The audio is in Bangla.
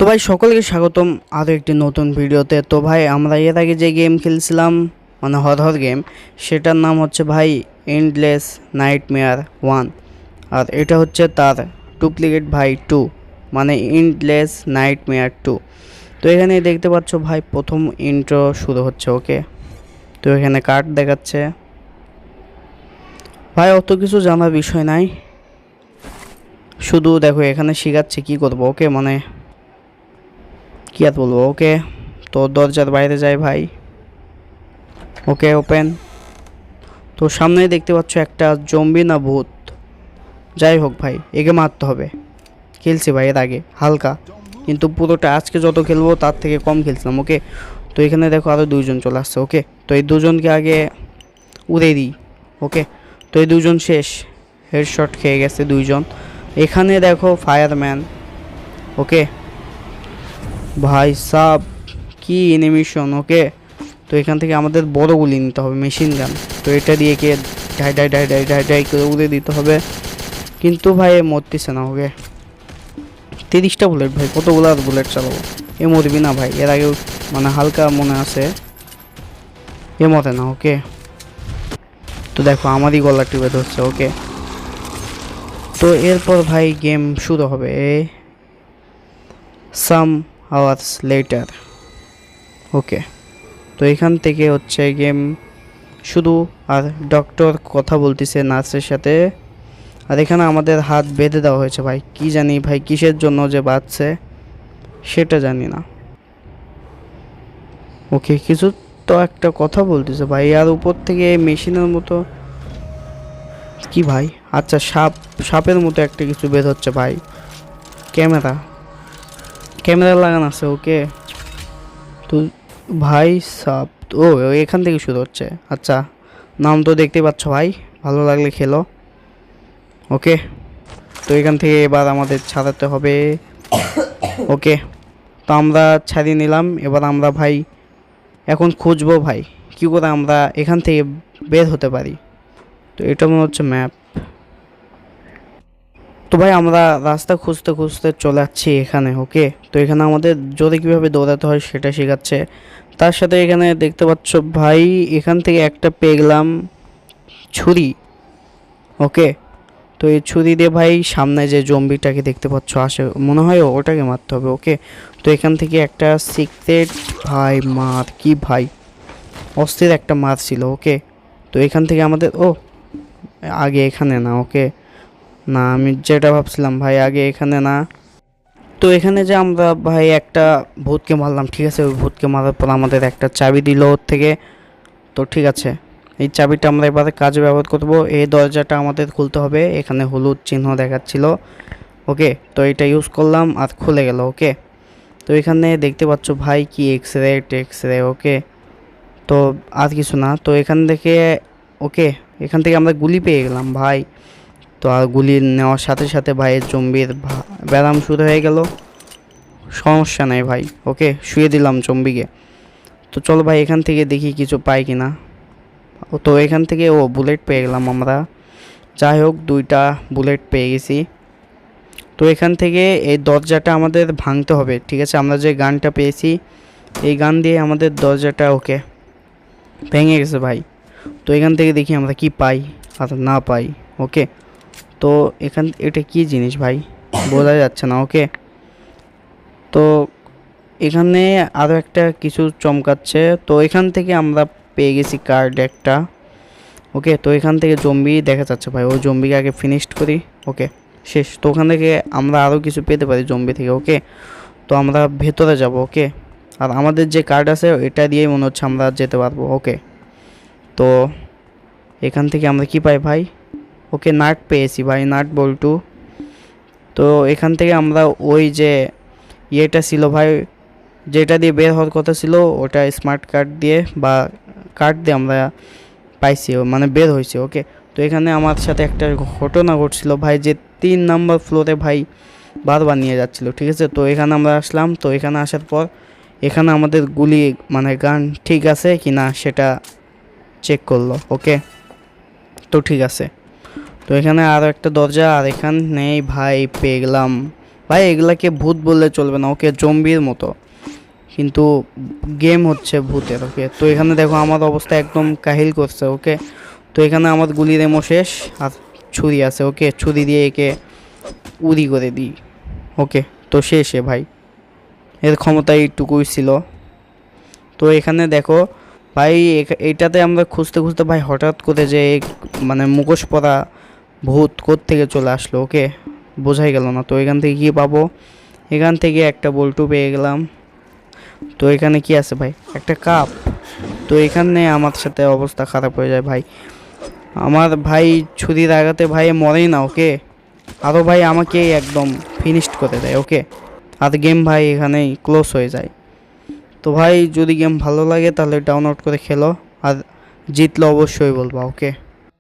তো ভাই সকলকে স্বাগতম আরও একটি নতুন ভিডিওতে। তো ভাই আমরা এর আগে যে গেম খেলছিলাম মানে হরর গেম, সেটার নাম হচ্ছে ভাই এন্ডলেস নাইটমেয়ার 1, আর এটা হচ্ছে তার ডুপ্লিকেট ভাই 2 মানে এন্ডলেস নাইটমেয়ার 2। তো এখানে দেখতে পাচ্ছ ভাই প্রথম ইন্ট্রো শুরু হচ্ছে। ওকে, তো এখানে কার্ড দেখাচ্ছে ভাই, অত কিছু জানার বিষয় নাই, শুধু দেখো এখানে শেখাচ্ছে কি করবো। ওকে, মানে কি আর বলবো। ওকে, তো দরজার বাইরে যাই ভাই। ওকে, ওপেন। তো সামনেই দেখতে পাচ্ছ একটা জম্বি না ভূত, যাই হোক ভাই একে মারতে হবে। খেলছি ভাই এর আগে হালকা, কিন্তু পুরোটা আজকে যত খেলবো তার থেকে কম খেলছিলাম। ওকে, তো এখানে দেখো আরও দুইজন চলে আসছে। ওকে, তো এই দুজনকে আগে উড়ে দিই। ওকে, তো এই দুজন শেষ, হেডশট খেয়ে গেছে দুইজন। এখানে দেখো ফায়ারম্যান। ওকে ভাই সাব, কি এনিমেশন। ওকে, তো এখান থেকে আমাদের বড় গুলি নিতে হবে, মেশিন গান। তো এটা দিয়ে কে ঢাই ঢাই ঢাই ঢাই ঢাই ঢাই করে উড়ে দিতে হবে, কিন্তু ভাই এ মরতেছে না। ওকে, 30টা বুলেট ভাই, কতগুলো আর বুলেট চালাবো। এ মরবি না ভাই, এর আগেও মানে হালকা মনে আছে এ মরে না। ওকে, তো দেখো আমারই গলা টিপে ধরছে। ওকে, তো এরপর ভাই গেম শুরু হবে সাম আওয়ার্স লেটার। ওকে, তো এখান থেকে হচ্ছে গেম শুরু, আর ডক্টর কথা বলতেছে নার্সের সাথে। আর এখানে আমাদের হাত বেঁধে দেওয়া হয়েছে ভাই, কি জানি ভাই কিসের জন্য যে বাঁধছে সেটা জানি না। ওকে, কিছু তো একটা কথা বলতেছে ভাই, আর উপর থেকে মেশিনের মতো কি ভাই, আচ্ছা সাপের মতো একটা কিছু বের হচ্ছে ভাই। ক্যামেরা ক্যামেরা লাগানো আছে। ওকে, তো ভাই সাপ, ও এখান থেকে শুরু হচ্ছে। আচ্ছা, নাম তো দেখতে পাচ্ছ ভাই, ভালো লাগলে খেলো। ওকে, তো এখান থেকে এবার আমাদের ছাড়াতে হবে। ওকে, তো আমরা ছাড়িয়ে নিলাম। এবার আমরা ভাই এখন খুঁজবো ভাই কী করে আমরা এখান থেকে বের হতে পারি। তো এটা মনে হচ্ছে ম্যাপ। তো ভাই আমরা রাস্তা খুঁজতে খুঁজতে চলে যাচ্ছি এখানে। ওকে, তো এখানে আমাদের জোরে কীভাবে দৌড়াতে হয় সেটা শেখাচ্ছে। তার সাথে এখানে দেখতে পাচ্ছ ভাই, এখান থেকে একটা পেয়ে গেলাম ছুরি। ওকে, তো এই ছুরি দিয়ে ভাই সামনে যে জম্বিটাকে দেখতে পাচ্ছ আসে, মনে হয় ওটাকে মারতে হবে। ওকে, তো এখান থেকে একটা সিক্রেট ভাই মার, কি ভাই অস্থির একটা মার ছিল। ওকে, তো এখান থেকে আমাদের আগে এখানে না। ওকে, না আমি যেটা ভাবছিলাম ভাই আগে এখানে না। তো এখানে যে আমরা ভাই একটা ভূতকে মারলাম, ঠিক আছে, ওই ভূতকে মারার পর আমাদের একটা চাবি দিল ওর থেকে। তো ঠিক আছে, এই চাবিটা আমরা এবারে কাজে ব্যবহার করব। এই দরজাটা আমাদের খুলতে হবে, এখানে হলুদ চিহ্ন দেখাচ্ছিল। ওকে, তো এটা ইউজ করলাম আর খুলে গেল। ওকে, তো এখানে দেখতে পাচ্ছ ভাই কি এক্স রে। ওকে, তো আর কিছু না। তো এখান থেকে ওকে, এখান থেকে আমরা গুলি পেয়ে গেলাম ভাই। তো আর গুলি নেওয়ার সাথে সাথে ভাইয়ের জম্বির ব্যায়াম শুরু হয়ে গেল। সমস্যা নেই ভাই। ওকে, শুয়ে দিলাম জম্বিকে। তো চলো ভাই এখান থেকে দেখি কিছু পাই কিনা। তো এখান থেকে বুলেট পেয়ে গেলাম আমরা, যাই হোক 2টা বুলেট পেয়ে গেছি। তো এখান থেকে এই দরজাটা আমাদের ভাঙতে হবে, ঠিক আছে, আমরা যে গানটা পেয়েছি এই গান দিয়ে আমাদের দরজাটা ওকে ভেঙে গেছে ভাই। তো এখান থেকে দেখি আমরা কি পাই আর না পাই। ওকে, তো এটা কি জিনিস ভাই বোঝা যাচ্ছে না। ওকে, তো এখানে আরও একটা কিছু চমকাচ্ছে। তো এখান থেকে আমরা পেয়ে গেছি কার্ড একটা। ওকে, তো এখান থেকে জম্বি দেখা যাচ্ছে ভাই, ওই জম্বিকে আগে ফিনিশড করি। ওকে, শেষ। তো ওখান থেকে আমরা আরও কিছু পেতে পারি জম্বি থেকে। ওকে, তো আমরা ভেতরে যাব। ওকে, আর আমাদের যে কার্ড আছে এটা দিয়েই মনে হচ্ছে আমরা যেতে পারবো। ওকে, তো এখান থেকে আমরা কি পাই ভাই, ওকে নাট পেয়েছি ভাই, নাট বল্টু। তো এখান থেকে আমরা ওই যে ইয়েটা ছিল ভাই, যেটা দিয়ে বের হওয়ার কথা ছিল, ওটা স্মার্ট কার্ড দিয়ে বা কার্ড দিয়ে আমরা পাইছি, মানে বের হয়েছে। ওকে, তো এখানে আমার সাথে একটা ঘটনা ঘটছিল ভাই, যে 3 নম্বর ফ্লোরে ভাই বারবার নিয়ে যাচ্ছিল, ঠিক আছে। তো এখানে আমরা আসলাম। তো এখানে আসার পর এখানে আমাদের গুলি মানে গান ঠিক আছে কি না সেটা চেক করলো। ওকে, তো ঠিক আছে। তো এখানে আরও একটা দরজা, আর এখানে ভাই পেয়ে গেলাম ভাই এগুলাকে ভূত বললে চলবে না, ওকে, জম্বির মতো, কিন্তু গেম হচ্ছে ভূতের। ওকে, তো এখানে দেখো আমার অবস্থা একদম কাহিল করছে। ওকে, তো এখানে আমার গুলির এমো শেষ, আর ছুরি আছে। ওকে, ছুরি দিয়ে একে উড়ি করে দিই। ওকে, তো শেষে ভাই, এর ক্ষমতা এইটুকুই ছিল। তো এখানে দেখো ভাই, এইটাতে আমরা খুঁজতে খুঁজতে ভাই হঠাৎ করে যে মানে মুখোশ পরা ভূত থেকে চলে আসলো। ওকে, বোঝাই গেল না। তো এখান থেকে কি পাবো? এখান থেকে একটা বল্টু পেয়ে গেলাম। তো এখানে কি আছে ভাই? একটা কাপ। তো এখানে আমার সাথে অবস্থা খারাপ হয়ে যায় ভাই। আমার ভাই ছুরির আঘাতে ভাই মরেই না। ওকে, আরও ভাই আমাকে একদম ফিনিশড করে দেয়। ওকে, আর গেম ভাই এখানেই ক্লোজ হয়ে যায়। তো ভাই যদি গেম ভালো লাগে তাহলে ডাউনলোড করে খেলো, আর জিতলে অবশ্যই বলবা। ওকে।